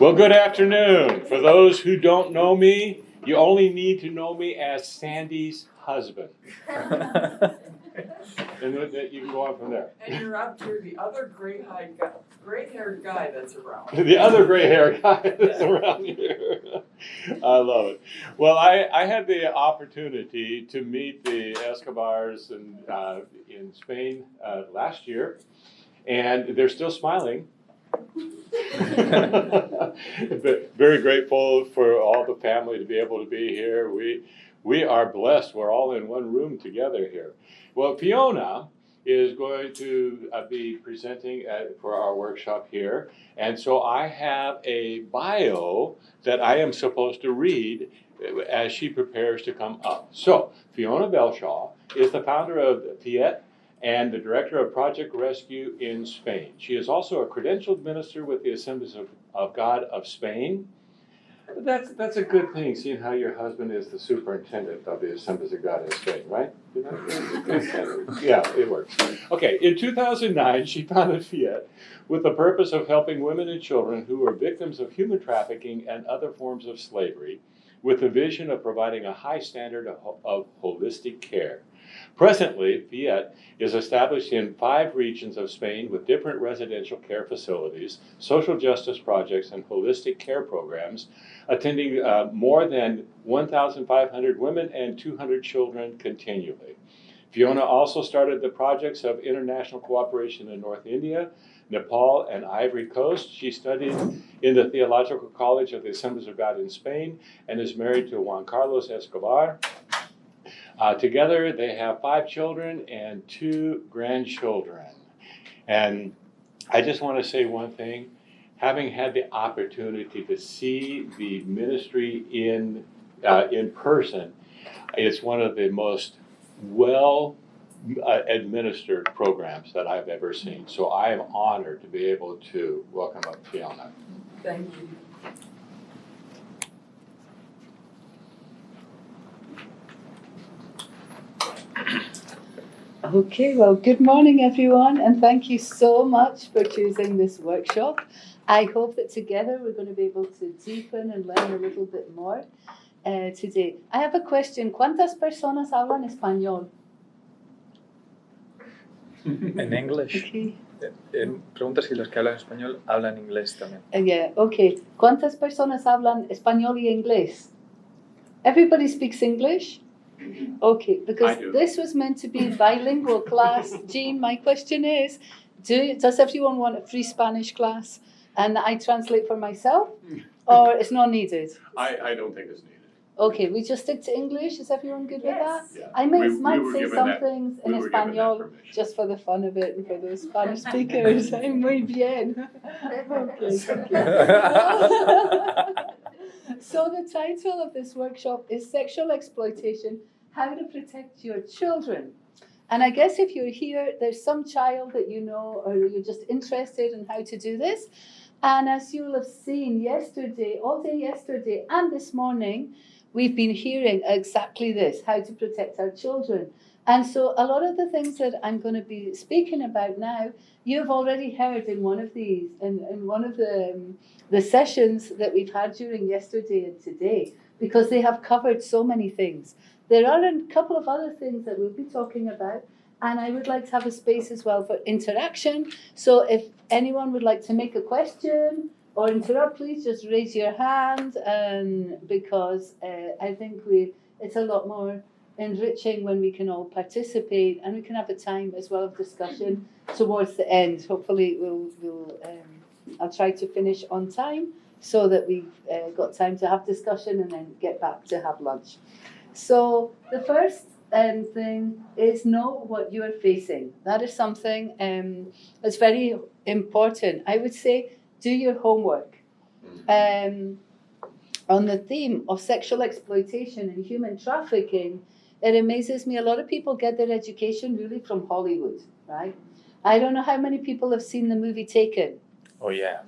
Well, good afternoon. For those who don't know me, you only need to know me as Sandy's husband. And you can go on from there. And you're up to the other gray-haired guy that's around. The other gray-haired guy that's around here. I love it. Well, I had the opportunity to meet the Escobars in Spain last year, and they're still smiling. But very grateful for all the family to be able to be here. We are blessed. We're all in one room together here. Well, Fiona is going to be presenting for our workshop here. And so I have a bio that I am supposed to read as she prepares to come up. So Fiona Bellshaw is the founder of Fiat and the director of Project Rescue in Spain. She is also a credentialed minister with the Assemblies of God of Spain. That's a good thing, seeing how your husband is the superintendent of the Assemblies of God in Spain, right? Yeah, it works. Okay, in 2009, she founded Fiat with the purpose of helping women and children who are victims of human trafficking and other forms of slavery, with the vision of providing a high standard of holistic care. Presently, Fiat is established in 5 regions of Spain with different residential care facilities, social justice projects, and holistic care programs, attending more than 1,500 women and 200 children continually. Fiona also started the projects of international cooperation in North India, Nepal, and Ivory Coast. She studied in the Theological College of the Assemblies of God in Spain and is married to Juan Carlos Escobar. Together, they have 5 children and 2 grandchildren. And I just want to say one thing. Having had the opportunity to see the ministry in person, it's one of the most well-administered programs that I've ever seen. So I am honored to be able to welcome up Fiona. Thank you. Okay, well, good morning, everyone, and thank you so much for choosing this workshop. I hope that together we're going to be able to deepen and learn a little bit more today. I have a question. ¿Cuántas personas hablan español? En English. Okay. Pregunta si los que hablan español hablan inglés también. Yeah, okay. ¿Cuántas personas hablan español y inglés? Everybody speaks English? Okay, because this was meant to be bilingual class. Jean, my question is, does everyone want a free Spanish class? And I translate for myself? Or it's not needed? I don't think it's needed. Okay, we just stick to English. Is everyone good with that? Yeah. I might say some things in we were given that Español permission. just for the fun of it and for those Spanish speakers. Muy bien. Okay, thank you. So the title of this workshop is Sexual Exploitation, How to Protect Your Children. And I guess if you're here, there's some child that you know or you're just interested in how to do this. And as you'll have seen yesterday, all day yesterday and this morning, we've been hearing exactly this, how to protect our children. And so a lot of the things that I'm going to be speaking about now, you've already heard in one of these, in one of the sessions that we've had during yesterday and today, because they have covered so many things. There are a couple of other things that we'll be talking about, and I would like to have a space as well for interaction. So if anyone would like to make a question or interrupt, please just raise your hand, and because I think it's a lot more enriching when we can all participate, and we can have a time as well of discussion towards the end. Hopefully I'll try to finish on time so that we've got time to have discussion and then get back to have lunch. So the first thing is know what you are facing. That is something that's very important. I would say do your homework. On the theme of sexual exploitation and human trafficking, it amazes me. A lot of people get their education really from Hollywood, right? I don't know how many people have seen the movie Taken. Oh, yeah.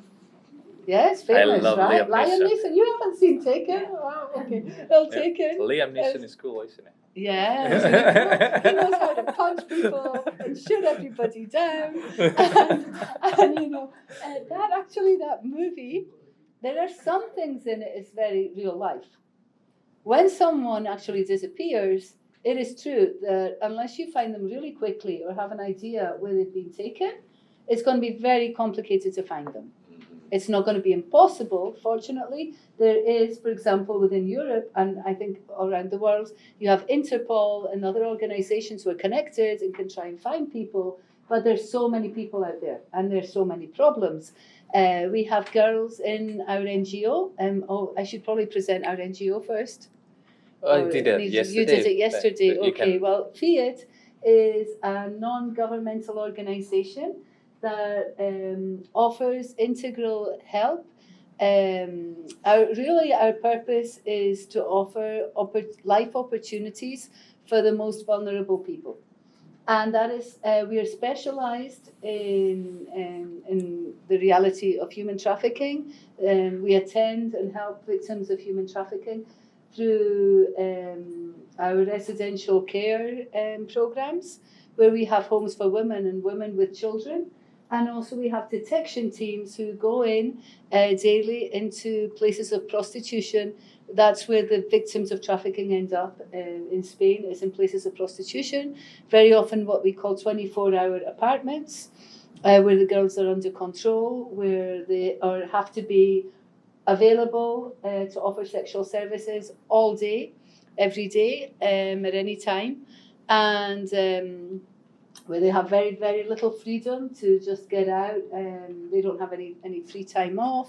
Yeah, it's famous, I love right? Liam Neeson. You haven't seen Taken? Wow, okay. Well, Taken. Liam Neeson is cool, isn't it? Yeah, he knows how to punch people and shoot everybody down. And that movie, there are some things in it is very real life. When someone actually disappears, it is true that unless you find them really quickly or have an idea where they've been taken, it's going to be very complicated to find them. It's not going to be impossible, fortunately. There is, for example, within Europe, and I think around the world, you have Interpol and other organizations who are connected and can try and find people, but there's so many people out there, and there's so many problems. We have girls in our NGO. I should probably present our NGO first. I did it yesterday. You did it yesterday, but you okay. can- Well, Fiat is a non-governmental organization that offers integral help. Our purpose is to offer life opportunities for the most vulnerable people. And that is, we are specialized in the reality of human trafficking. We attend and help victims of human trafficking through our residential care programs, where we have homes for women and women with children. And also we have detection teams who go in daily into places of prostitution. That's where the victims of trafficking end up in Spain, is in places of prostitution. Very often what we call 24-hour apartments, where the girls are under control, where they have to be available to offer sexual services all day, every day, at any time. And where they have very, very little freedom to just get out. They don't have any free time off.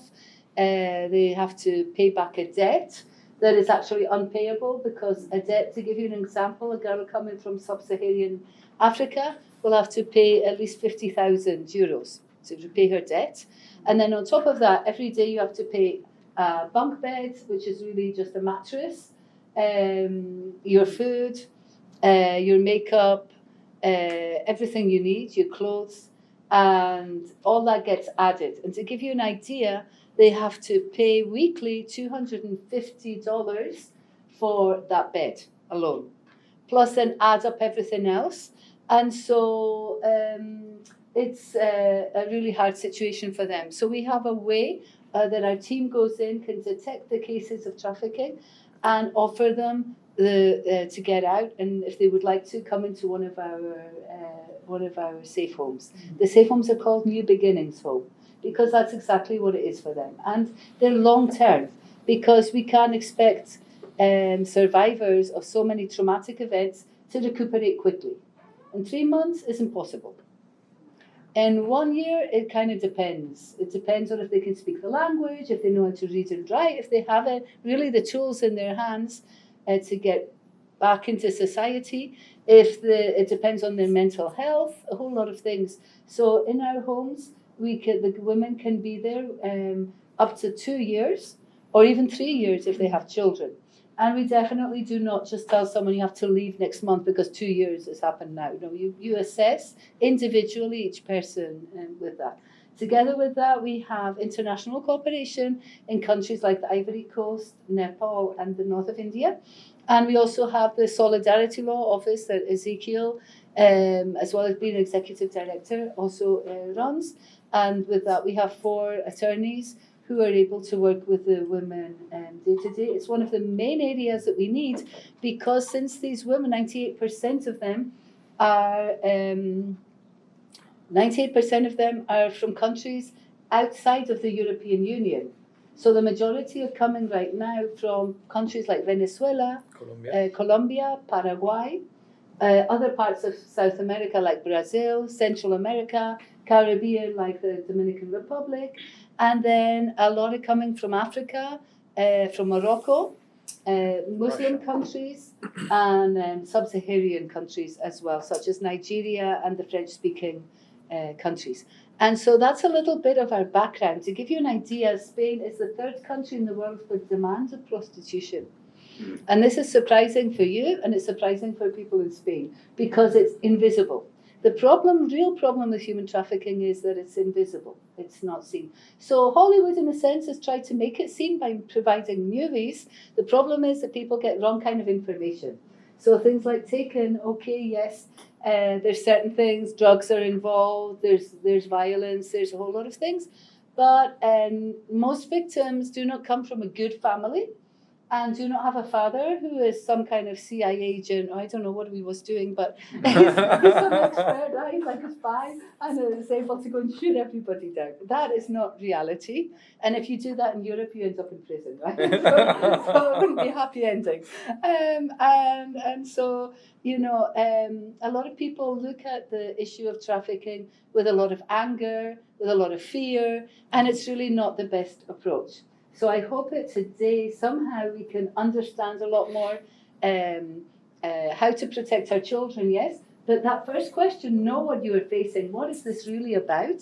They have to pay back a debt that is actually unpayable, because a debt, to give you an example, a girl coming from sub-Saharan Africa will have to pay at least 50,000 euros to repay her debt. And then on top of that, every day you have to pay a bunk bed, which is really just a mattress, your food, your makeup, everything you need, your clothes, and all that gets added. And to give you an idea, they have to pay weekly $250 for that bed alone, plus then add up everything else. And so it's a really hard situation for them. So we have a way that our team goes in, can detect the cases of trafficking and offer them to get out, and if they would like to, come into one of our safe homes. The safe homes are called New Beginnings Home, because that's exactly what it is for them. And they're long term, because we can't expect survivors of so many traumatic events to recuperate quickly. In 3 months is impossible. In 1 year, it kind of depends. It depends on if they can speak the language, if they know how to read and write, if they have really the tools in their hands to get back into society. It depends on their mental health, a whole lot of things. So in our homes, the women can be there up to 2 years, or even 3 years if they have children. And we definitely do not just tell someone you have to leave next month because 2 years has happened now. No, you assess individually each person with that. Together with that, we have international cooperation in countries like the Ivory Coast, Nepal, and the north of India. And we also have the Solidarity Law Office that Ezekiel, as well as being executive director, also runs. And with that, we have 4 attorneys who are able to work with the women day to day. It's one of the main areas that we need, because since these women, 98% of them are 98% of them are from countries outside of the European Union. So the majority are coming right now from countries like Venezuela, Colombia, Paraguay, other parts of South America like Brazil, Central America, Caribbean like the Dominican Republic, and then a lot are coming from Africa, from Morocco, Muslim countries, and sub-Saharan countries as well, such as Nigeria and the French-speaking countries. And so that's a little bit of our background. To give you an idea, Spain is the 3rd country in the world for demand of prostitution. And this is surprising for you, and it's surprising for people in Spain, because it's invisible. The real problem with human trafficking is that it's invisible. It's not seen. So Hollywood, in a sense, has tried to make it seen by providing movies. The problem is that people get wrong kind of information. So things like Taken, okay, yes, there's certain things, drugs are involved, there's violence, there's a whole lot of things. But most victims do not come from a good family and do not have a father who is some kind of CIA agent, or I don't know what he was doing, but he's some expert, right? He's like a spy and is able to go and shoot everybody down. That is not reality. And if you do that in Europe, you end up in prison, right? So it wouldn't be a happy ending. And so, a lot of people look at the issue of trafficking with a lot of anger, with a lot of fear, and it's really not the best approach. So I hope that today somehow we can understand a lot more how to protect our children, yes. But that first question, know what you are facing. What is this really about?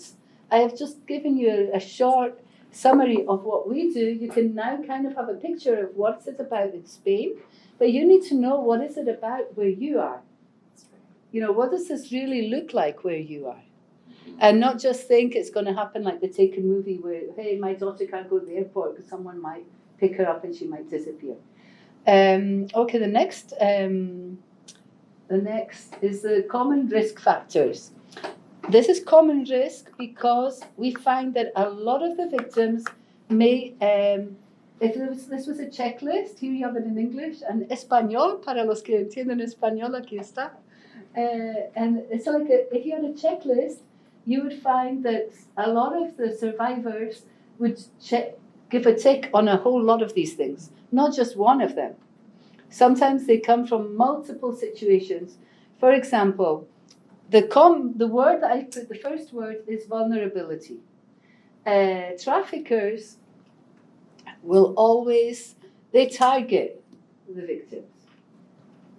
I have just given you a short summary of what we do. You can now kind of have a picture of what's it about in Spain. But you need to know what is it about where you are. What does this really look like where you are? And not just think it's going to happen like the Taken movie where, hey, my daughter can't go to the airport because someone might pick her up and she might disappear. Okay, the next is the common risk factors. This is common risk because we find that a lot of the victims may, this was a checklist, here you have it in English, and español, para los que entienden español, aquí está. And it's like if you had a checklist, you would find that a lot of the survivors would give a tick on a whole lot of these things, not just one of them. Sometimes they come from multiple situations. For example, the word that I put, the first word is vulnerability. Traffickers will always, they target the victims.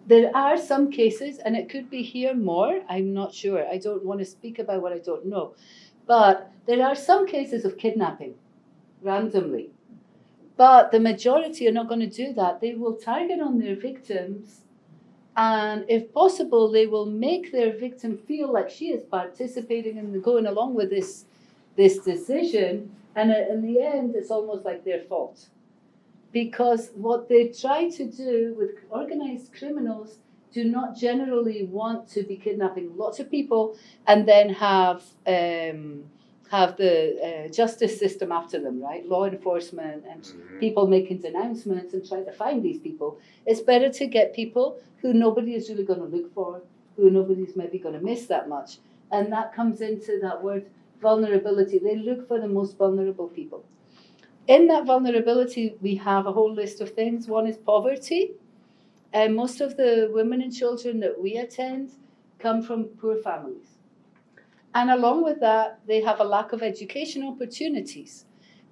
There are some cases, and it could be here more, I'm not sure. I don't want to speak about what I don't know. But there are some cases of kidnapping, randomly. But the majority are not going to do that. They will target on their victims, and if possible, they will make their victim feel like she is participating and going along with this decision, and in the end, it's almost like their fault. Because what they try to do with organized criminals do not generally want to be kidnapping lots of people and then have the justice system after them, right? Law enforcement and people making denouncements and trying to find these people. It's better to get people who nobody is really going to look for, who nobody's maybe going to miss that much. And that comes into that word vulnerability. They look for the most vulnerable people. In that vulnerability, we have a whole list of things. One is poverty. And most of the women and children that we attend come from poor families. And along with that, they have a lack of education opportunities.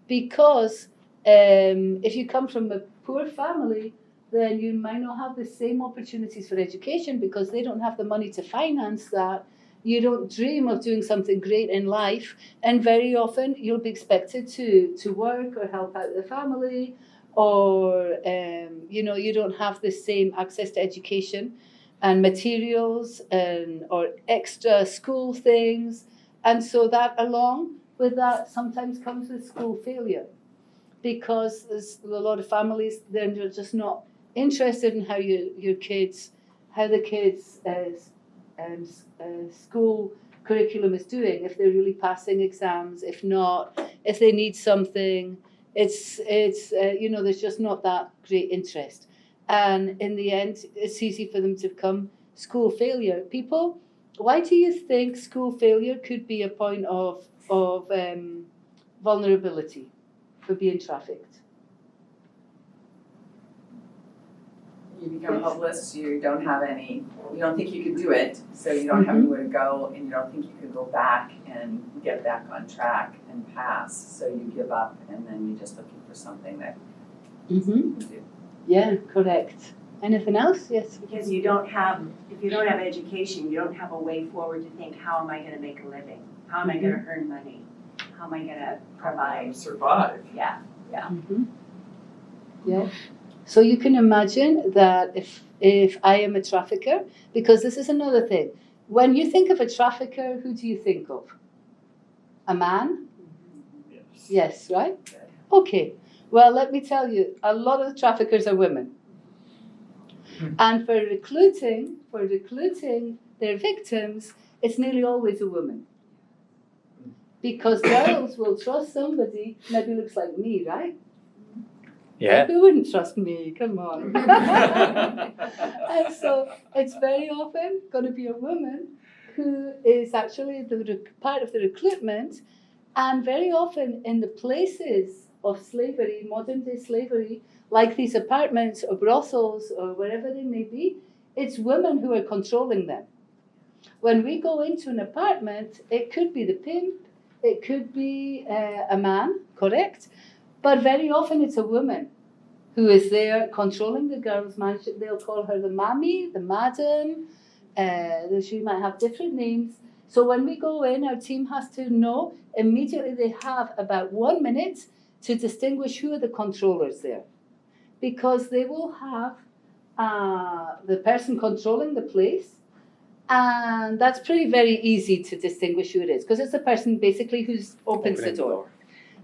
Because if you come from a poor family, then you might not have the same opportunities for education because they don't have the money to finance that. You don't dream of doing something great in life, and very often you'll be expected to work or help out the family, or you don't have the same access to education and materials or extra school things, and so that along with that sometimes comes with school failure, because there's a lot of families then they're just not interested in how the kids' school curriculum is doing, if they're really passing exams, if not, if they need something, it's there's just not that great interest, and in the end it's easy for them to become school failure. People, why do you think school failure could be a point of vulnerability for being trafficked? You become hopeless, you don't think you can do it, so you don't have anywhere to go, and you don't think you can go back and get back on track and pass, so you give up, and then you're just looking for something that you can do. Yeah, correct. Anything else? Yes. Because if you don't have education, you don't have a way forward to think, how am I going to make a living? How am I going to earn money? How am I going to provide? Survive. Yeah. Yeah. So you can imagine that if I am a trafficker, because this is another thing. When you think of a trafficker, who do you think of? A man? Yes, right? Okay. Well, let me tell you, a lot of the traffickers are women. And for recruiting their victims, it's nearly always a woman. Because girls will trust somebody maybe looks like me, right? Yeah. Who wouldn't trust me? Come on. And so it's very often going to be a woman who is actually part of the recruitment, and very often in the places of slavery, modern day slavery, like these apartments or brothels or wherever they may be, it's women who are controlling them. When we go into an apartment, it could be the pimp, it could be a man, correct? But very often it's a woman who is there controlling the girls. They'll call her the mammy, the madam. She might have different names. So when we go in, our team has to know immediately. They have about 1 minute to distinguish who are the controllers there, because they will have the person controlling the place, and that's pretty very easy to distinguish who it is, because it's the person basically who's opens the door.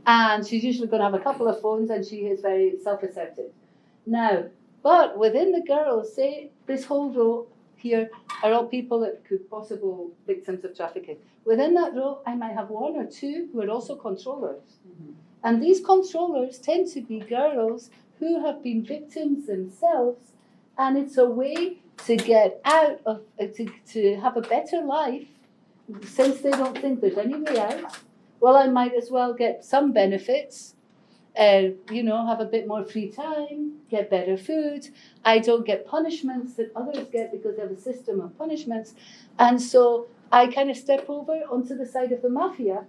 And she's usually going to have a couple of phones, and she is very self-assertive. Now, but within the girls, say this whole row here are all people that could possible victims of trafficking. Within that row, I might have 1 or 2 who are also controllers. Mm-hmm. And these controllers tend to be girls who have been victims themselves, and it's a way to get out of, to have a better life, since they don't think there's any way out. Well, I might as well get some benefits, have a bit more free time, get better food. I don't get punishments that others get because they have a system of punishments. And so I kind of step over onto the side of the mafia,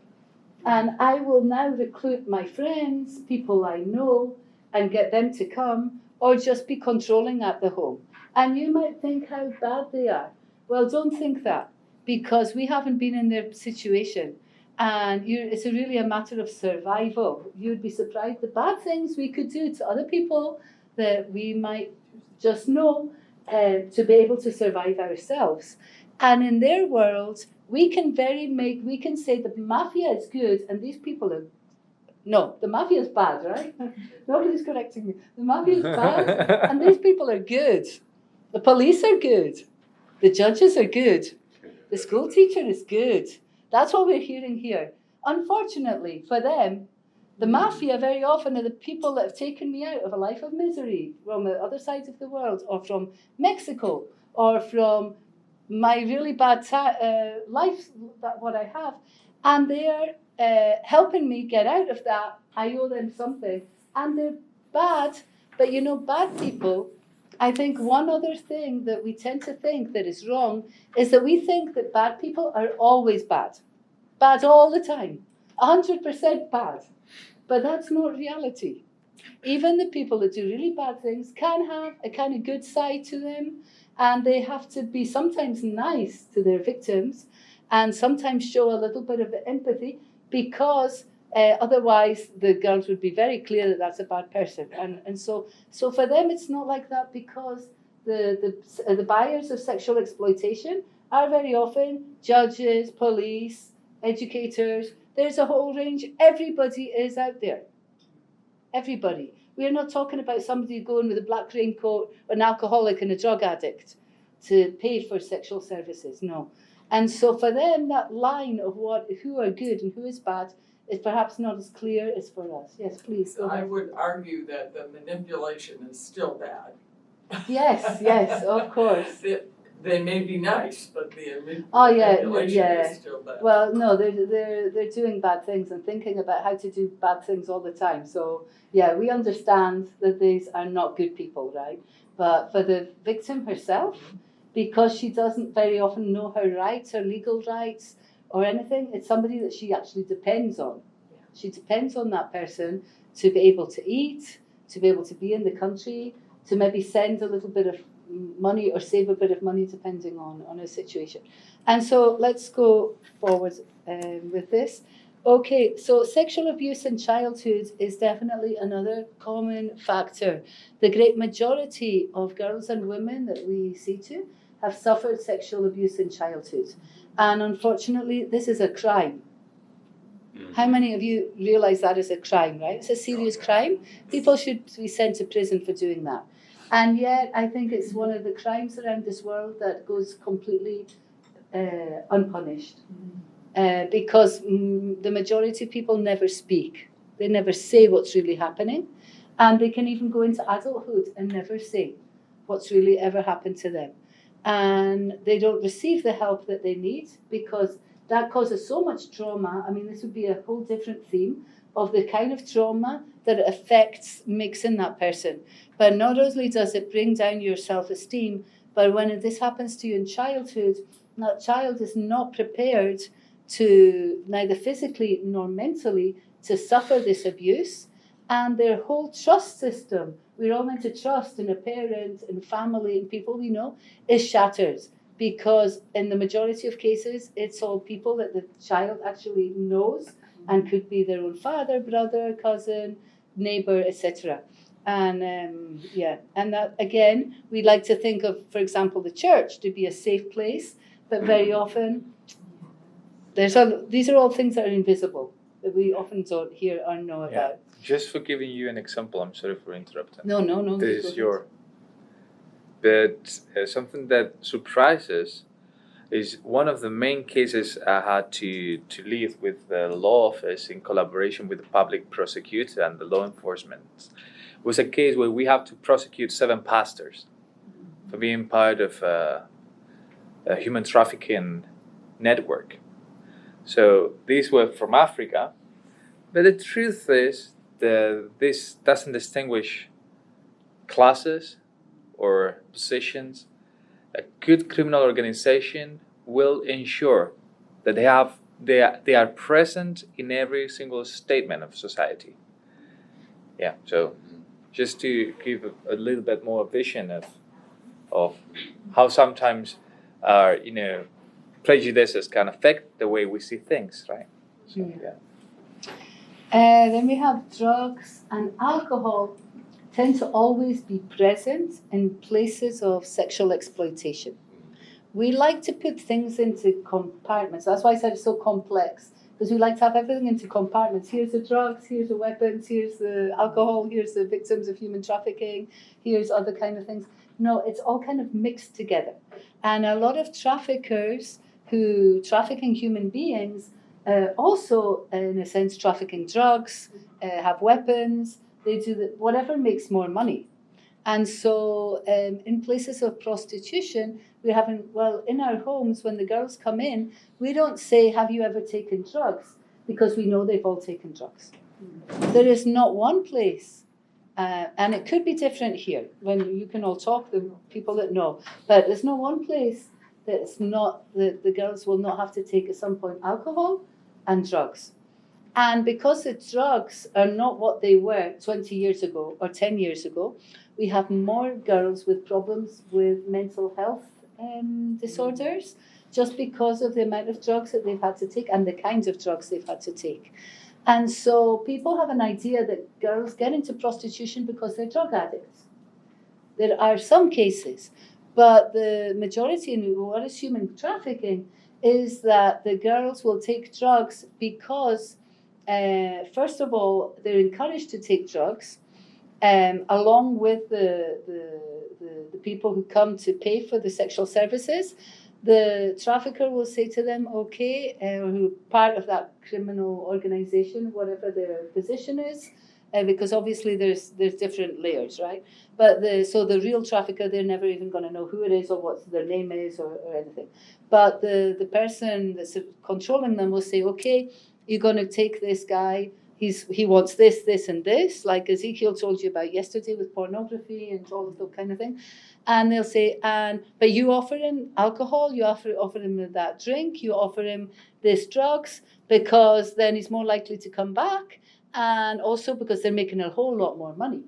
and I will now recruit my friends, people I know, and get them to come, or just be controlling at the home. And you might think how bad they are. Well, don't think that, because we haven't been in their situation. And it's really a matter of survival. You'd be surprised the bad things we could do to other people that we might just know to be able to survive ourselves. And in their world, we can say the mafia is good and these people are, no, the mafia is bad, right? Nobody's correcting me. The mafia is bad and these people are good. The police are good. The judges are good. The school teacher is good. That's what we're hearing here. Unfortunately for them, the mafia very often are the people that have taken me out of a life of misery from the other sides of the world, or from Mexico, or from my really bad life, what I have. And they're helping me get out of that. I owe them something. And they're bad, but bad people, I think one other thing that we tend to think that is wrong is that we think that bad people are always bad. Bad all the time. 100% bad. But that's not reality. Even the people that do really bad things can have a kind of good side to them, and they have to be sometimes nice to their victims and sometimes show a little bit of empathy, because otherwise the girls would be very clear that that's a bad person. And so for them it's not like that, because the buyers of sexual exploitation are very often judges, police, educators. There's a whole range. Everybody is out there. Everybody. We're not talking about somebody going with a black raincoat, an alcoholic and a drug addict to pay for sexual services. No. And so for them, that line of who are good and who is bad is perhaps not as clear as for us. Yes, please. Go ahead. I would argue that the manipulation is still bad. Yes, of course. They may be nice, but the manipulation is still bad. Well, no, they're doing bad things and thinking about how to do bad things all the time. So yeah, we understand that these are not good people, right? But for the victim herself, because she doesn't very often know her rights, her legal rights or anything, it's somebody that she actually depends on. She depends on that person to be able to eat, to be able to be in the country, to maybe send a little bit of money or save a bit of money depending on her situation. And so let's go forward with this. Okay, so sexual abuse in childhood is definitely another common factor. The great majority of girls and women that we see to have suffered sexual abuse in childhood. And unfortunately, this is a crime. How many of you realize that is a crime, right? It's a serious crime. People should be sent to prison for doing that. And yet, I think it's one of the crimes around this world that goes completely unpunished. because the majority of people never speak. They never say what's really happening, and they can even go into adulthood and never say what's really ever happened to them. And they don't receive the help that they need because that causes so much trauma. I mean, this would be a whole different theme of the kind of trauma that it affects mixing that person. But not only does it bring down your self-esteem, but when this happens to you in childhood, that child is not prepared to neither physically nor mentally to suffer this abuse, and their whole trust system, we're all meant to trust in a parent and family and people we know, is shattered because in the majority of cases it's all people that the child actually knows and could be their own father, brother, cousin, neighbor, etc. And and that again, we like to think of, for example, the church to be a safe place, but very often these are all things that are invisible that we often don't hear or know about. Just for giving you an example, I'm sorry for interrupting. No. This is your. But something that surprises is one of the main cases I had to lead with the law office in collaboration with the public prosecutor and the law enforcement. It was a case where we have to prosecute 7 pastors for being part of a human trafficking network. So these were from Africa, but the truth is that this doesn't distinguish classes or positions. A good criminal organization will ensure that they are present in every single statement of society. Yeah, so just to give a little bit more vision of how sometimes our prejudices can affect the way we see things, right? So, Then we have drugs and alcohol tend to always be present in places of sexual exploitation. We like to put things into compartments. That's why I said it's so complex, because we like to have everything into compartments. Here's the drugs, here's the weapons, here's the alcohol, here's the victims of human trafficking, here's other kind of things. No, it's all kind of mixed together. And a lot of traffickers who traffic in human beings also, in a sense, trafficking drugs, have weapons. They do whatever makes more money. And so in places of prostitution, we're having, in our homes, when the girls come in, we don't say, have you ever taken drugs? Because we know they've all taken drugs. There is not one place, and it could be different here, when you can all talk, the people that know, but there's no one place that's not, the girls will not have to take at some point alcohol and drugs. And because the drugs are not what they were 20 years ago or 10 years ago, we have more girls with problems with mental health disorders just because of the amount of drugs that they've had to take and the kinds of drugs they've had to take. And so people have an idea that girls get into prostitution because they're drug addicts. There are some cases, but the majority in what is human trafficking is that the girls will take drugs because first of all, they're encouraged to take drugs, along with the people who come to pay for the sexual services. The trafficker will say to them, okay, who part of that criminal organization, whatever their position is, because obviously there's different layers, right? But so the real trafficker, they're never even going to know who it is or what their name is or anything. But the person that's controlling them will say, okay, you're going to take this guy, he wants this, this, and this, like Ezekiel told you about yesterday with pornography and all of that kind of thing. And they'll say, but you offer him alcohol, you offer him that drink, you offer him this drugs, because then he's more likely to come back, and also because they're making a whole lot more money.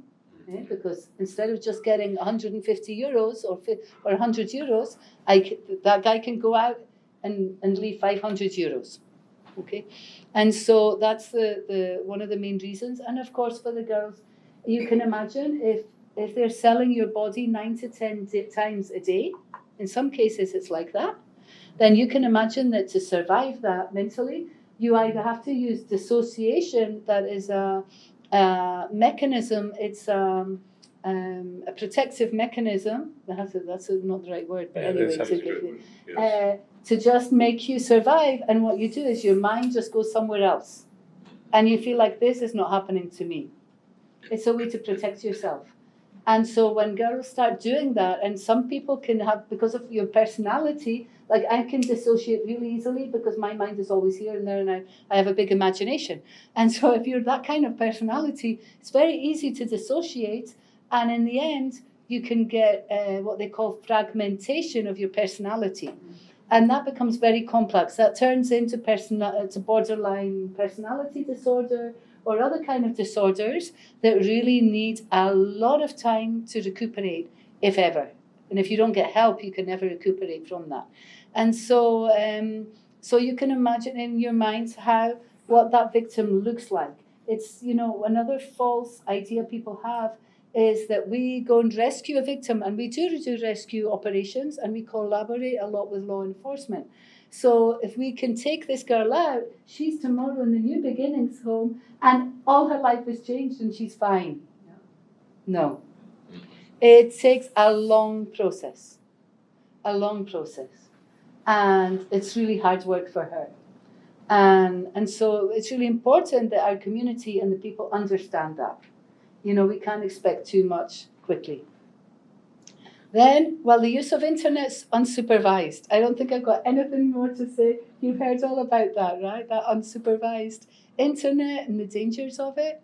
Because instead of just getting 150 euros or 100 euros, that guy can go out and leave 500 euros. Okay, and so that's the one of the main reasons. And of course, for the girls, you can imagine if they're selling your body 9 to 10 times a day, in some cases it's like that, then you can imagine that to survive that mentally, you either have to use dissociation, that is a mechanism. It's a protective mechanism. That's not the right word, but Yeah, anyway, that's to absolutely give you, Yes. to just make you survive. And what you do is your mind just goes somewhere else, and you feel like this is not happening to me. It's a way to protect yourself. And so when girls start doing that, and some people can have, because of your personality, like I can dissociate really easily because my mind is always here and there, and I have a big imagination. And so if you're that kind of personality, it's very easy to dissociate. And in the end, you can get what they call fragmentation of your personality. And that becomes very complex. That turns into borderline personality disorder or other kind of disorders that really need a lot of time to recuperate, if ever. And if you don't get help, you can never recuperate from that. And so, so you can imagine in your minds what that victim looks like. It's, another false idea people have is that we go and rescue a victim, and we do rescue operations, and we collaborate a lot with law enforcement. So if we can take this girl out, she's tomorrow in the New Beginnings home, and all her life has changed and she's fine. No. It takes a long process. And it's really hard work for her. And so it's really important that our community and the people understand that. We can't expect too much quickly. Then, the use of internet's unsupervised. I don't think I've got anything more to say. You've heard all about that, right? That unsupervised internet and the dangers of it.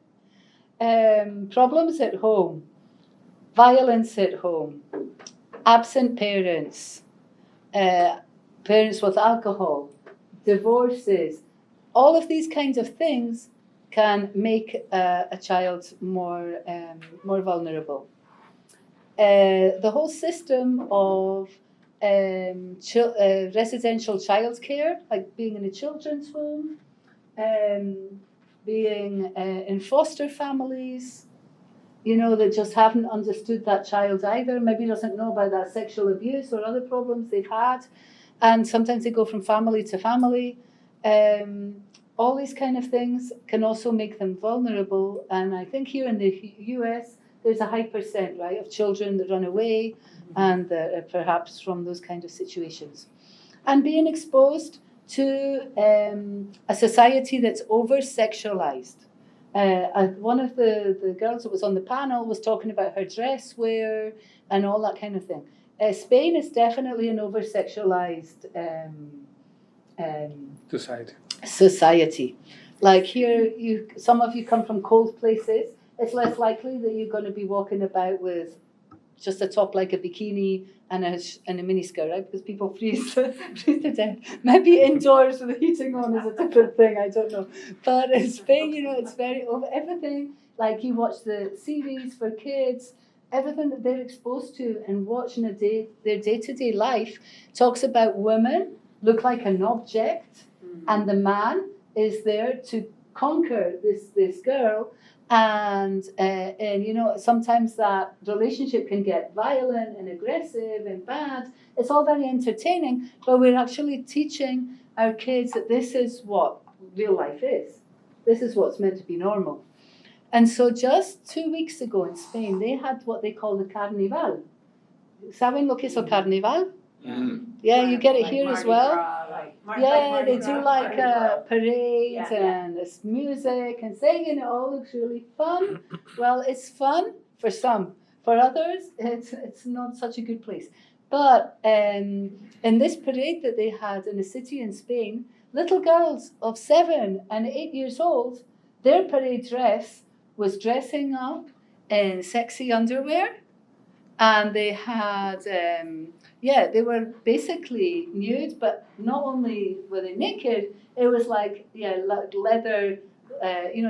Problems at home, violence at home, absent parents, parents with alcohol, divorces. All of these kinds of things can make a child more vulnerable. The whole system of residential childcare, like being in a children's home, being in foster families, that just haven't understood that child either, maybe doesn't know about that sexual abuse or other problems they've had, and sometimes they go from family to family. All these kind of things can also make them vulnerable, and I think here in the US, there's a high percent, right, of children that run away and perhaps from those kind of situations. And being exposed to a society that's over-sexualized. One of the girls that was on the panel was talking about her dress wear and all that kind of thing. Spain is definitely an over-sexualized society. Like here, some of you come from cold places. It's less likely that you're going to be walking about with just a top like a bikini and a miniskirt, right? Because people freeze to death. Maybe indoors with the heating on is a different thing, I don't know. But in Spain, it's very over everything. Like you watch the series for kids, everything that they're exposed to and watching their day-to-day life talks about women look like an object, and the man is there to conquer this girl. And sometimes that relationship can get violent and aggressive and bad. It's all very entertaining, but we're actually teaching our kids that this is what real life is. This is what's meant to be normal. And so just 2 weeks ago in Spain, they had what they call the Carnival. ¿Saben lo que es el Carnival? Yeah, you get it Like here as Mardi well. Gras, They do like parades Yeah. and it's music and singing. It all looks really fun. Well, it's fun for some. For others, it's not such a good place. But in this parade that they had in a city in Spain, little girls of 7 and 8 years old, their parade dress was dressing up in sexy underwear, and they had. They were basically nude, but not only were they naked, it was like leather,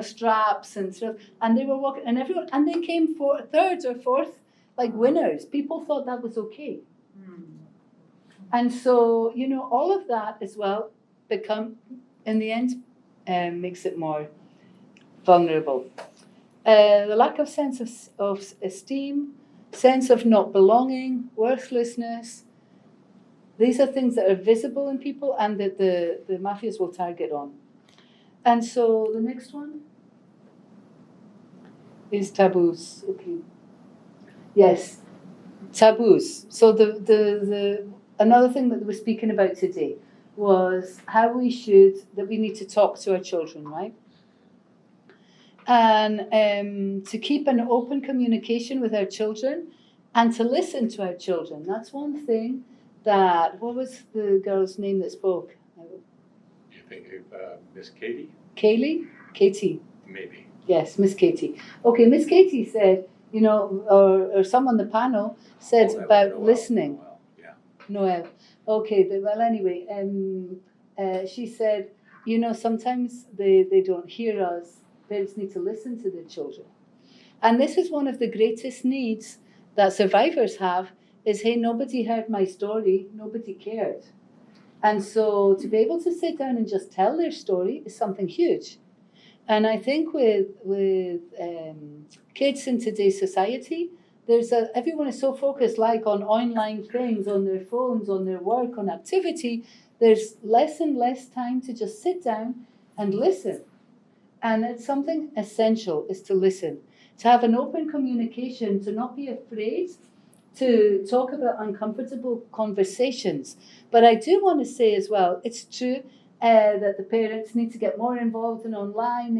straps and stuff. And they were walking, and they came third or fourth, like winners. People thought that was okay. And so, all of that as well in the end, makes it more vulnerable. The lack of sense of esteem, sense of not belonging, worthlessness. These are things that are visible in people and that the mafias will target on. And so the next one is taboos. Okay. Yes, taboos. So the another thing that we're speaking about today was how that we need to talk to our children, right? And to keep an open communication with our children and to listen to our children. That's one thing that, what was the girl's name that spoke? You think Miss Katie? Kaylee? Katie. Maybe. Yes, Miss Katie. Okay, Miss Katie said, you know, or some on the panel said Oh, that was about Noel. listening. Noel, yeah. Noel. Okay, well, anyway, she said, you know, sometimes they don't hear us. Parents need to listen to their children. And this is one of the greatest needs that survivors have is, hey, nobody heard my story, nobody cared. And so to be able to sit down and just tell their story is something huge. And I think with kids in today's society, everyone is so focused like on online things, on their phones, on their work, on activity. There's less and less time to just sit down and listen. And it's something essential is to listen, to have an open communication, to not be afraid to talk about uncomfortable conversations. But I do want to say as well, it's true that the parents need to get more involved in online.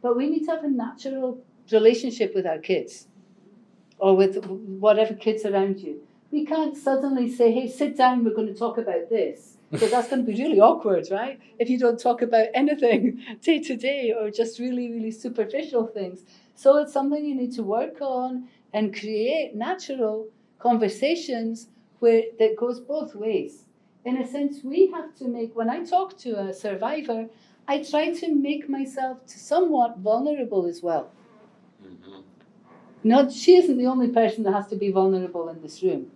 But we need to have a natural relationship with our kids or with whatever kids around you. We can't suddenly say, hey, sit down, we're going to talk about this. Because that's going to be really awkward, right? If you don't talk about anything day to day or just really, really superficial things. So it's something you need to work on and create natural conversations that goes both ways. In a sense, we have to make, when I talk to a survivor, I try to make myself somewhat vulnerable as well. Mm-hmm. She isn't the only person that has to be vulnerable in this room.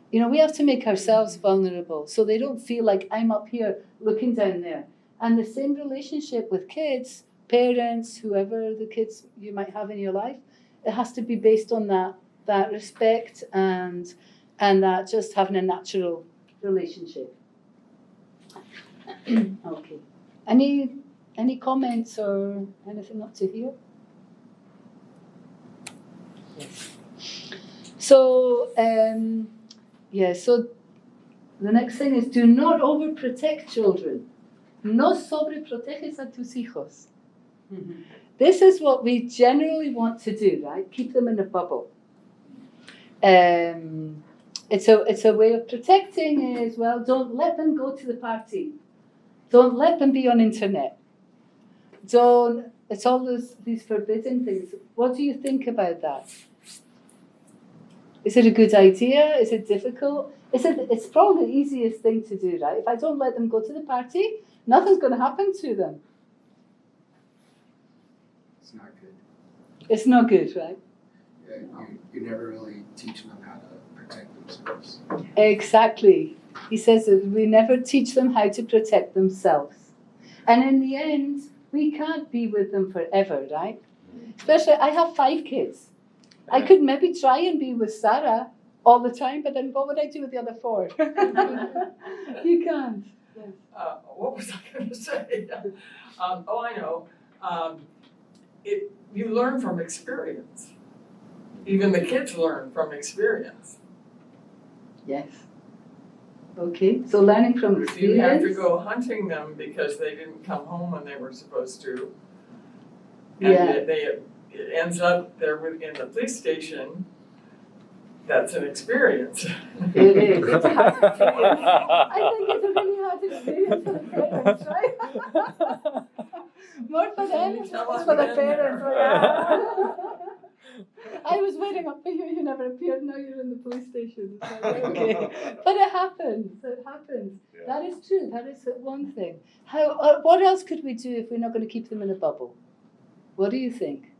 You know, we have to make ourselves vulnerable so they don't feel like I'm up here looking down there. And the same relationship with kids, parents, whoever the kids you might have in your life, it has to be based on that respect and that just having a natural relationship. Okay. Any comments or anything up to here? Yes. So, so the next thing is do not overprotect children. No sobreproteges a tus hijos. Mm-hmm. This is what we generally want to do, right? Keep them in a bubble. It's a way of protecting as well. Don't let them go to the party. Don't let them be on internet. It's all these forbidden things. What do you think about that? Is it a good idea? Is it difficult? It's probably the easiest thing to do, right? If I don't let them go to the party, nothing's going to happen to them. It's not good. It's not good, right? You never really teach them how to protect themselves. Exactly. He says that we never teach them how to protect themselves. And in the end, we can't be with them forever, right? Especially, I have 5 kids. I could maybe try and be with Sarah all the time, but then what would I do with the other 4? You can't. What was I going to say? I know. You learn from experience. Even the kids learn from experience. Yes. Okay, so learning from If you have experience. to go hunting them because they didn't come home when they were supposed to, Yeah. and it ends up they're in the police station, that's an experience. It is. It's a hard experience. I think it's a really hard experience for the parents, right? More for them You than tell us for the we're in parents. there. Yeah. I was waiting up for you, you never appeared, now you're in the police station. It's like, okay. But it happens. Yeah. That is true, that is one thing. What else could we do if we're not going to keep them in a bubble? What do you think?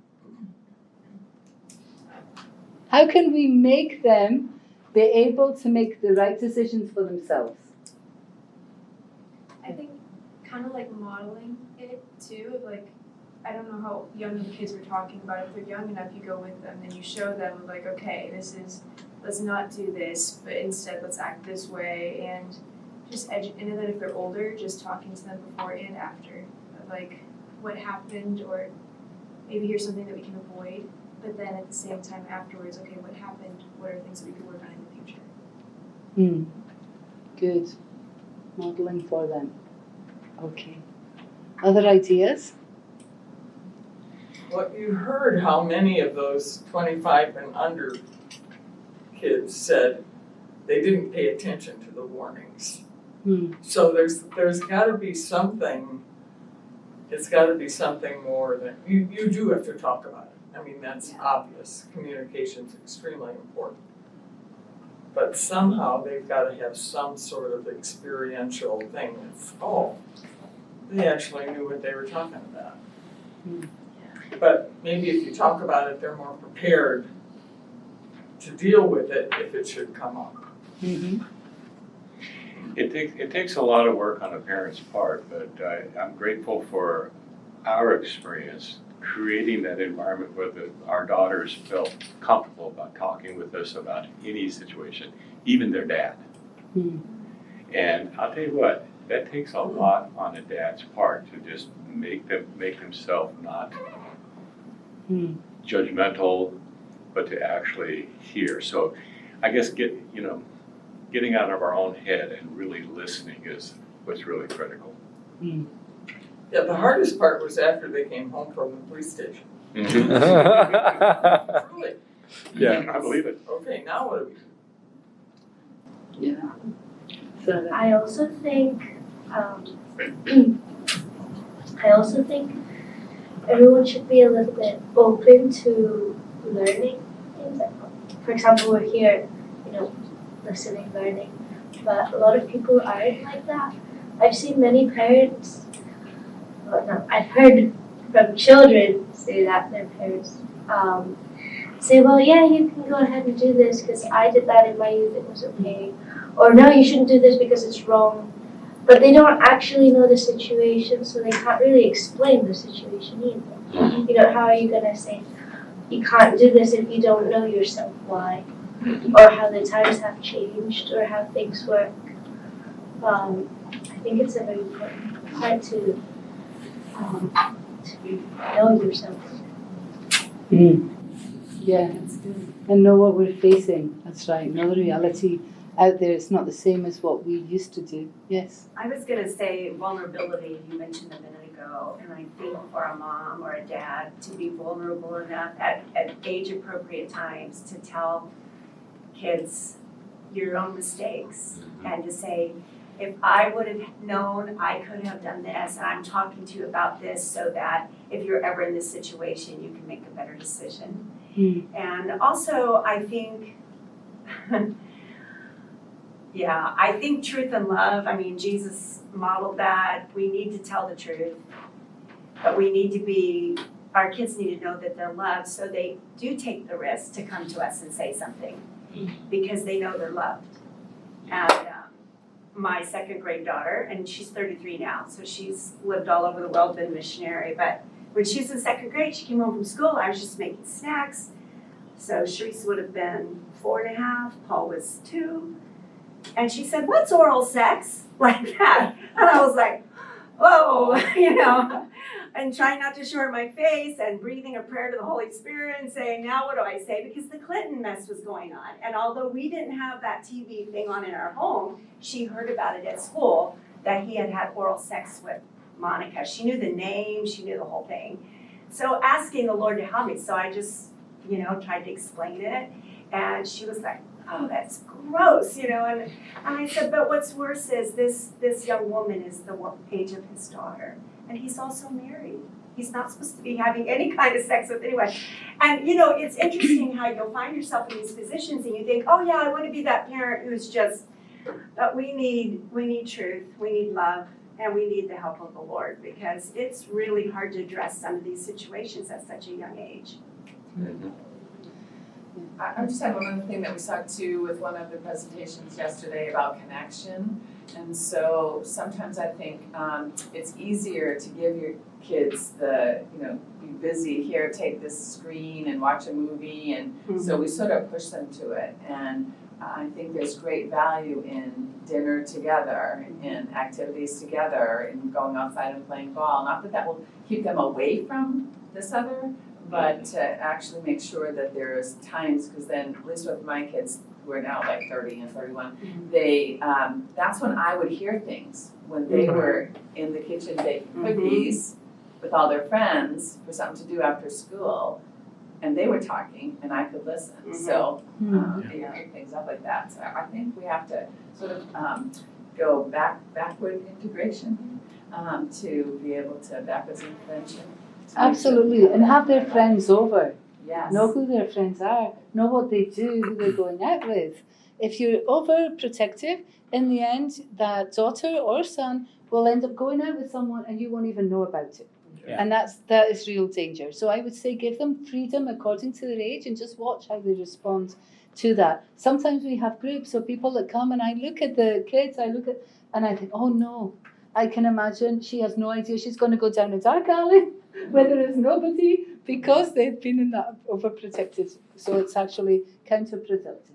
How can we make them be able to make the right decisions for themselves? I think kind of like modeling it too, of like, I don't know how young the kids were talking about. If they're young enough, you go with them and you show them like, okay, let's not do this, but instead let's act this way, and just and then if they're older, just talking to them before and after, of like what happened, or maybe here's something that we can avoid but then at the same time afterwards, okay, what happened? What are things that we could work on in the future? Good. Modeling for them. Okay. Other ideas? Well, you heard how many of those 25 and under kids said they didn't pay attention to the warnings. So there's gotta be something, it's gotta be something more than, you do have to talk about it. I mean, that's obvious, communication's extremely important. But somehow they've gotta have some sort of experiential thing that's, oh, they actually knew what they were talking about. But maybe if you talk about it, they're more prepared to deal with it if it should come up. Mm-hmm. It takes a lot of work on a parent's part, but I'm grateful for our experience creating that environment where our daughters felt comfortable about talking with us about any situation, even their dad. And I'll tell you what, that takes a lot on a dad's part to just make himself not judgmental, but to actually hear. So I guess getting out of our own head and really listening is what's really critical. Yeah, the hardest part was after they came home from the police station. Truly. Yeah. I believe it. Okay, now what do we do? Yeah. So, I also think everyone should be a little bit open to learning things. For example, we're here, listening, learning, but a lot of people aren't like that. I've seen many parents, I've heard from children say that their parents say, well, yeah, you can go ahead and do this because I did that in my youth, it was okay. Or no, you shouldn't do this because it's wrong. But they don't actually know the situation, so they can't really explain the situation either. How are you going to say, you can't do this if you don't know yourself why? Or how the times have changed, or how things work. I think it's a very important part to know yourself. yeah. And know what we're facing. That's right. Know the reality out there. It's not the same as what we used to do. Yes. I was gonna say vulnerability, you mentioned a minute ago, and I think for a mom or a dad to be vulnerable enough at age appropriate times to tell kids your own mistakes and to say, if I would have known, I could have done this, and I'm talking to you about this so that if you're ever in this situation, you can make a better decision. And also, I think, I think truth and love, Jesus modeled that. We need to tell the truth, but our kids need to know that they're loved, so they do take the risk to come to us and say something because they know they're loved. And my second grade daughter, and she's 33 now, so she's lived all over the world, been a missionary, but when she was in second grade, she came home from school, I was just making snacks. So Sharice would have been 4.5, Paul was 2. And she said, what's oral sex? Like that. And I was like, whoa, and trying not to show her my face and breathing a prayer to the Holy Spirit and saying, now what do I say? Because the Clinton mess was going on. And although we didn't have that TV thing on in our home, she heard about it at school that he had had oral sex with Monica. She knew the name, she knew the whole thing. So asking the Lord to help me. So I just, tried to explain it. And she was like, oh, that's gross, and I said, but what's worse is this young woman is the age of his daughter, and he's also married. He's not supposed to be having any kind of sex with anyone. And it's interesting how you'll find yourself in these positions and you think, oh yeah, I want to be that parent who's just, but we need truth, we need love, and we need the help of the Lord, because it's really hard to address some of these situations at such a young age. I just had one other thing that we saw too with one of the presentations yesterday about connection. And so sometimes I think it's easier to give your kids be busy here, take this screen and watch a movie. And so we sort of push them to it. And I think there's great value in dinner together, in activities together, in going outside and playing ball. Not that will keep them away from this other, but to actually make sure that there's times, because then, at least with my kids, who are now like 30 and 31, they, that's when I would hear things, when they were in the kitchen baking cookies with all their friends for something to do after school, and they were talking, and I could listen, so, they pick things up like that. So I think we have to sort of go backward integration, to be able to, backwards intervention. Absolutely, and have their friends over. Yes. Know who their friends are, know what they do, who they're going out with. If you're overprotective, in the end, that daughter or son will end up going out with someone and you won't even know about it. Yeah. And that is real danger. So I would say give them freedom according to their age and just watch how they respond to that. Sometimes we have groups of people that come and I look at the kids, and I think, oh no, I can imagine she has no idea she's going to go down a dark alley where there is nobody because they've been in that overprotected. So it's actually counterproductive.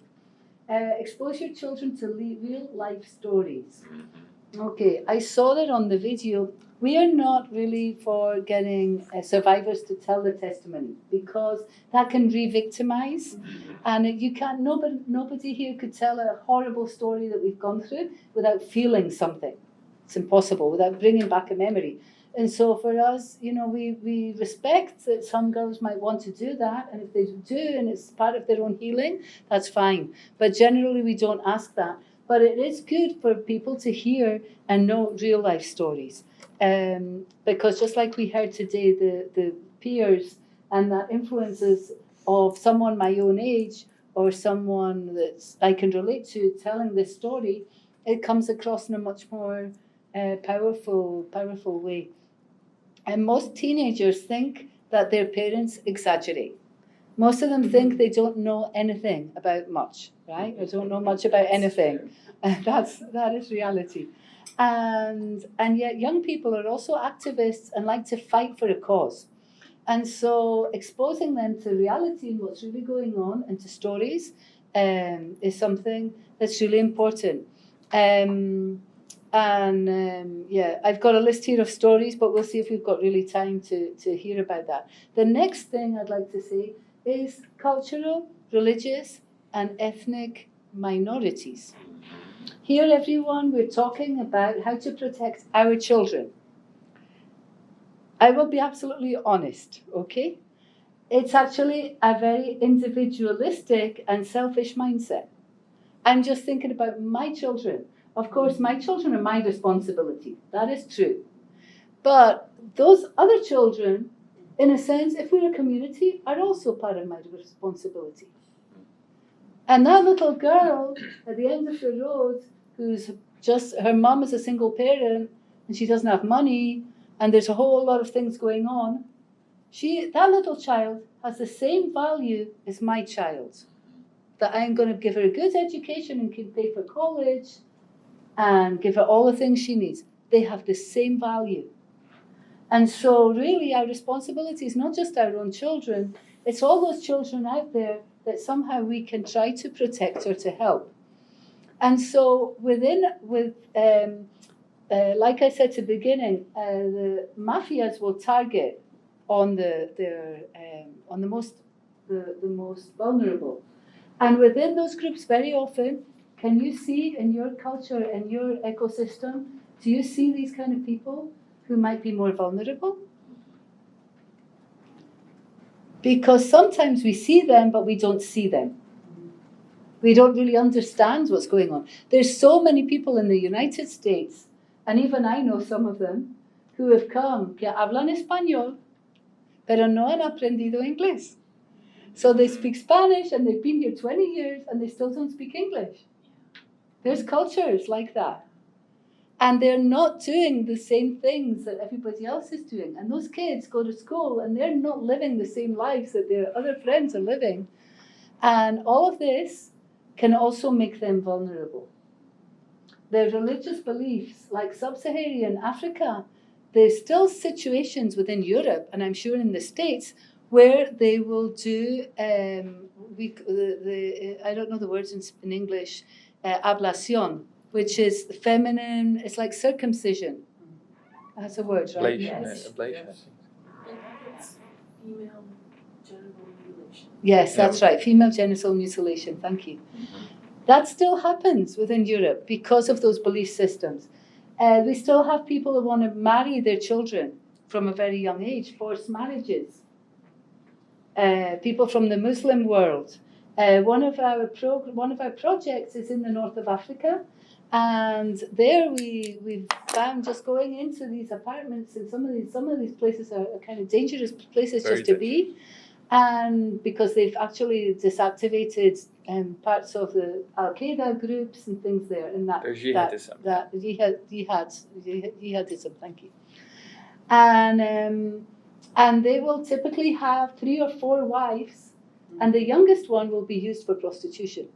Expose your children to real life stories. Okay, I saw that on the video. We are not really for getting survivors to tell their testimony because that can re-victimize, and you can't. Nobody here could tell a horrible story that we've gone through without feeling something. It's impossible without bringing back a memory. And so for us, we respect that some girls might want to do that, and if they do, and it's part of their own healing, that's fine. But generally, we don't ask that. But it is good for people to hear and know real life stories. Because just like we heard today, the peers and that influences of someone my own age or someone that I can relate to telling this story, it comes across in a much more powerful way. And most teenagers think that their parents exaggerate. Most of them think they don't know anything about much, right? They don't know much about anything. That is reality. And yet young people are also activists and like to fight for a cause. And so exposing them to reality and what's really going on and to stories is something that's really important. I've got a list here of stories, but we'll see if we've got really time to hear about that. The next thing I'd like to say is cultural, religious, and ethnic minorities. Here, everyone, we're talking about how to protect our children. I will be absolutely honest, okay? It's actually a very individualistic and selfish mindset. I'm just thinking about my children. Of course, my children are my responsibility. That is true. But those other children, in a sense, if we're a community, are also part of my responsibility. And that little girl at the end of the road, who's just, her mum is a single parent, and she doesn't have money, and there's a whole lot of things going on, that little child has the same value as my child. That I'm going to give her a good education and can pay for college, and give her all the things she needs. They have the same value. And so really our responsibility is not just our own children, it's all those children out there that somehow we can try to protect or to help. And so like I said at the beginning, the mafias will target on the most vulnerable. And within those groups, very often, can you see in your culture and your ecosystem, do you see these kind of people who might be more vulnerable? Because sometimes we see them, but we don't see them. We don't really understand what's going on. There's so many people in the United States, and even I know some of them, who have come, que hablan español, pero no han aprendido inglés. So they speak Spanish, and they've been here 20 years, and they still don't speak English. There's cultures like that. And they're not doing the same things that everybody else is doing. And those kids go to school and they're not living the same lives that their other friends are living. And all of this can also make them vulnerable. Their religious beliefs, like sub-Saharan Africa, there's still situations within Europe, and I'm sure in the States, where they will do, I don't know the words in English, ablación, which is feminine, it's like circumcision. That's a word, right? Ablation. It's female mutilation. Yes, that's right, female genital mutilation, thank you. That still happens within Europe because of those belief systems. We still have people who want to marry their children from a very young age, forced marriages. People from the Muslim world. One of our projects is in the north of Africa, and there we found just going into these apartments, and some of these places are kind of dangerous places Very just to be, and because they've actually deactivated parts of the Al Qaeda groups and things there, and There's jihadism. jihadism. Thank you. And they will typically have 3 or 4 wives, and the youngest one will be used for prostitution.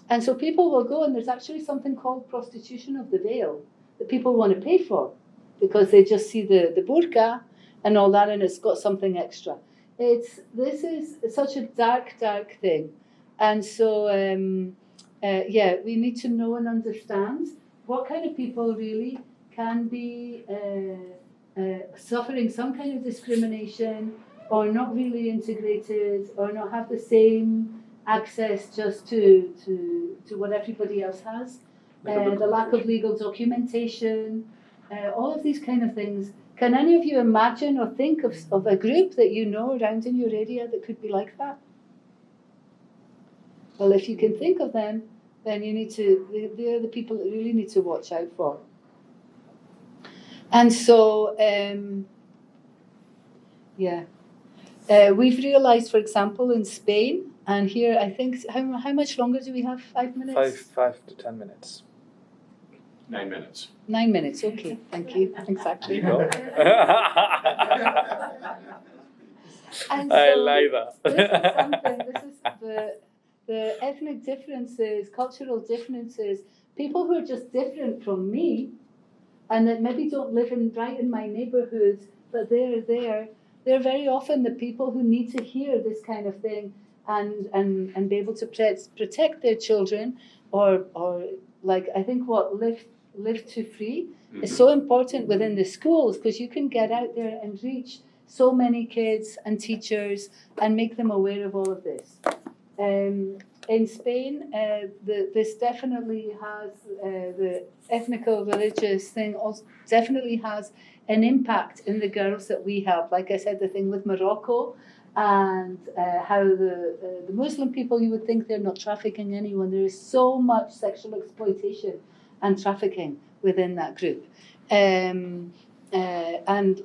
And so people will go, and there's actually something called prostitution of the veil that people want to pay for because they just see the burqa and all that, and it's got something extra. This is such a dark, dark thing. And so, we need to know and understand what kind of people really can be suffering some kind of discrimination, or not really integrated, or not have the same access just to what everybody else has. The lack of legal documentation, all of these kind of things. Can any of you imagine or think of a group that you know around in your area that could be like that? Well, if you can think of them, then you need to, they're the people that you really need to watch out for. And so, we've realized, for example, in Spain, and here I think, how much longer do we have? 5 minutes? 5 to 10 minutes. 9 minutes. 9 minutes, okay, thank you, exactly. You go. And I so like that. this is the ethnic differences, cultural differences, people who are just different from me, and that maybe don't live right in my neighborhood, but they're there. They're very often the people who need to hear this kind of thing and be able to protect their children, or like I think what Live to Free is so important within the schools, because you can get out there and reach so many kids and teachers and make them aware of all of this. In Spain, this definitely has, the ethnico-religious thing also definitely has an impact in the girls that we help. Like I said, the thing with Morocco, and how the Muslim people, you would think they're not trafficking anyone. There is so much sexual exploitation and trafficking within that group. And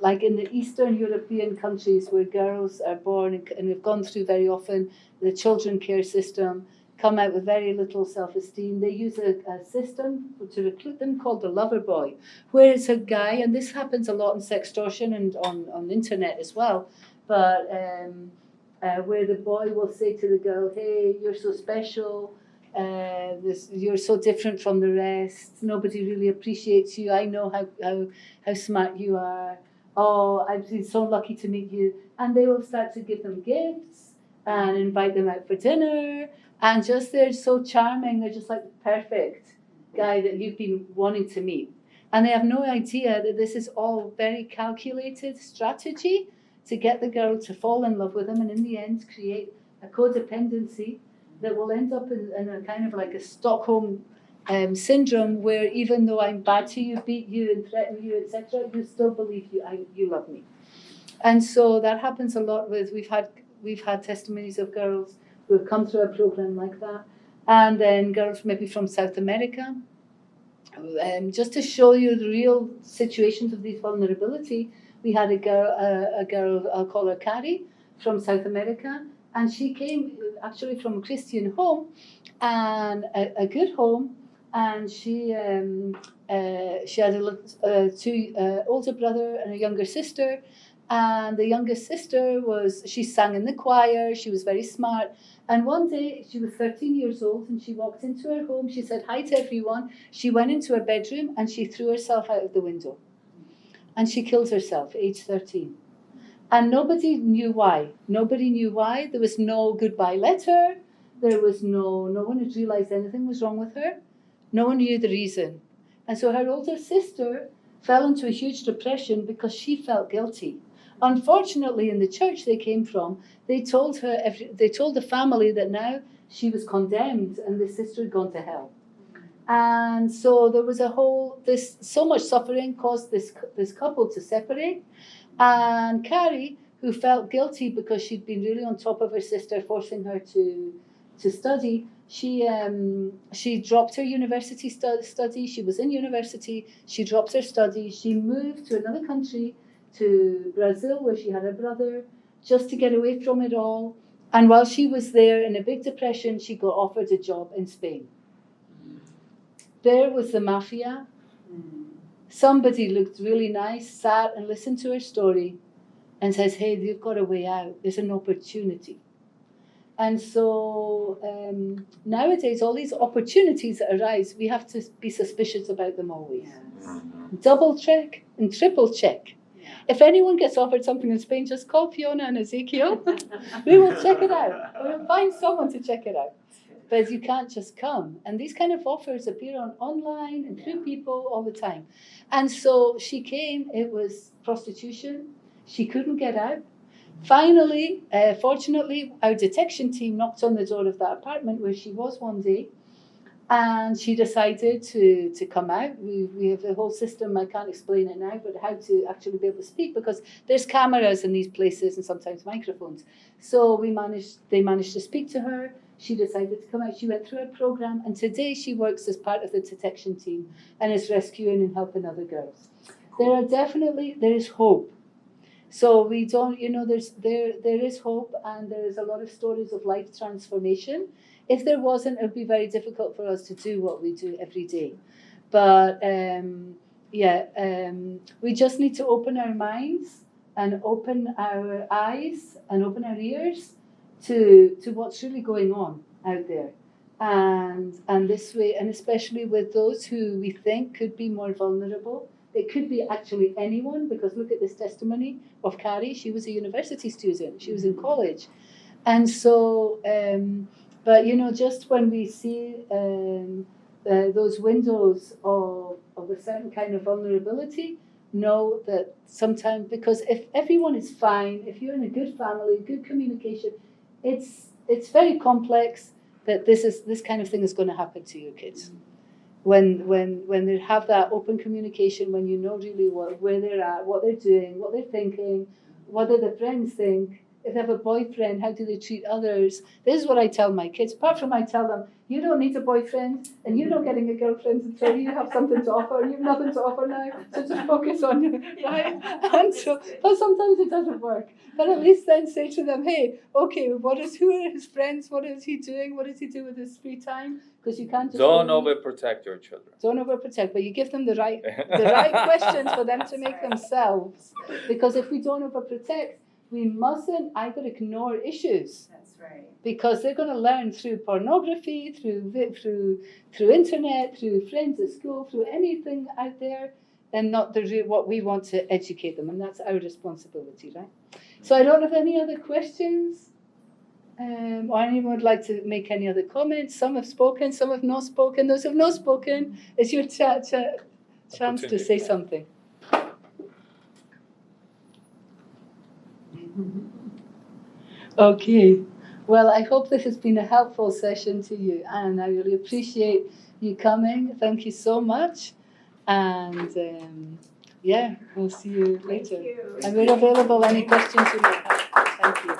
like in the Eastern European countries where girls are born and have gone through very often the children care system, come out with very little self-esteem, they use a system to recruit them called the lover boy, where it's a guy, and this happens a lot in sextortion and on the internet as well, but where the boy will say to the girl, hey, you're so special, you're so different from the rest, nobody really appreciates you, I know how smart you are, oh, I've been so lucky to meet you. And they will start to give them gifts and invite them out for dinner, and just they're so charming, they're just like the perfect guy that you've been wanting to meet. And they have no idea that this is all very calculated strategy to get the girl to fall in love with them, and in the end create a codependency that will end up in a kind of like a Stockholm syndrome, where even though I'm bad to you, beat you and threaten you, etc., you still believe you love me. And so that happens a lot with, we've had testimonies of girls who have come through a program like that, and then girls maybe from South America, just to show you the real situations of these vulnerability. We had a girl, I'll call her Carrie, from South America, and she came actually from a Christian home, and a good home, and she had two older brother and a younger sister, and the youngest sister she sang in the choir, she was very smart, and one day she was 13 years old and she walked into her home, she said hi to everyone, she went into her bedroom and she threw herself out of the window. And she killed herself, age 13. And nobody knew why. Nobody knew why. There was no goodbye letter. There was no one had realized anything was wrong with her. No one knew the reason. And so her older sister fell into a huge depression because she felt guilty. Unfortunately, in the church they came from, they told the family that now she was condemned and the sister had gone to hell. And so there was so much suffering caused this couple to separate. And Carrie, who felt guilty because she'd been really on top of her sister, forcing her to study, she dropped her university study. She was in university. She dropped her study. She moved to another country, to Brazil, where she had a brother, just to get away from it all. And while she was there in a big depression, she got offered a job in Spain. There was the mafia. Somebody looked really nice, sat and listened to her story and says, hey, you've got a way out. There's an opportunity. And so nowadays, all these opportunities that arise, we have to be suspicious about them always. Yes. Double check and triple check. Yeah. If anyone gets offered something in Spain, just call Fiona and Ezekiel. We will check it out. We'll find someone to check it out. But you can't just come. And these kind of offers appear online and through people all the time. And so she came, it was prostitution. She couldn't get out. Finally, fortunately, our detection team knocked on the door of that apartment where she was one day. And she decided to come out. We have a whole system, I can't explain it now, but how to actually be able to speak, because there's cameras in these places and sometimes microphones. So they managed to speak to her. She decided to come out. She went through a program, and today she works as part of the detection team and is rescuing and helping other girls. There is hope. So we don't, there is hope, and there is a lot of stories of life transformation. If there wasn't, it would be very difficult for us to do what we do every day. But we just need to open our minds and open our eyes and open our ears to what's really going on out there. And this way, and especially with those who we think could be more vulnerable. It could be actually anyone, because look at this testimony of Carrie. She was a university student. She was in college. And so, but just when we see those windows of a certain kind of vulnerability, know that sometimes, because if everyone is fine, if you're in a good family, good communication, it's very complex that this kind of thing is going to happen to your kids. When they have that open communication, when you know really where they're at, what they're doing, what they're thinking, what do the friends think, if they have a boyfriend, how do they treat others? This is what I tell my kids. Apart from I tell them, you don't need a boyfriend and you're not getting a girlfriend until you have something to offer. You have nothing to offer now, so just focus on you, right? And so, but sometimes it doesn't work. But at least then say to them, hey, okay, who are his friends? What is he doing? What does he do with his free time? Because you can't just don't overprotect your children. Don't overprotect, but you give them the right questions for them to make themselves. Because if we don't overprotect, we mustn't either ignore issues. That's right. Because they're going to learn through pornography, through internet, through friends at school, through anything out there, and not what we want to educate them, and that's our responsibility, right? So I don't have any other questions, or anyone would like to make any other comments. Some have spoken, some have not spoken. Those who have not spoken, it's your chance to say something. Okay. Well, I hope this has been a helpful session to you, and I really appreciate you coming. Thank you so much. And we'll see you later. Thank you. And we're available any questions you might have. Thank you.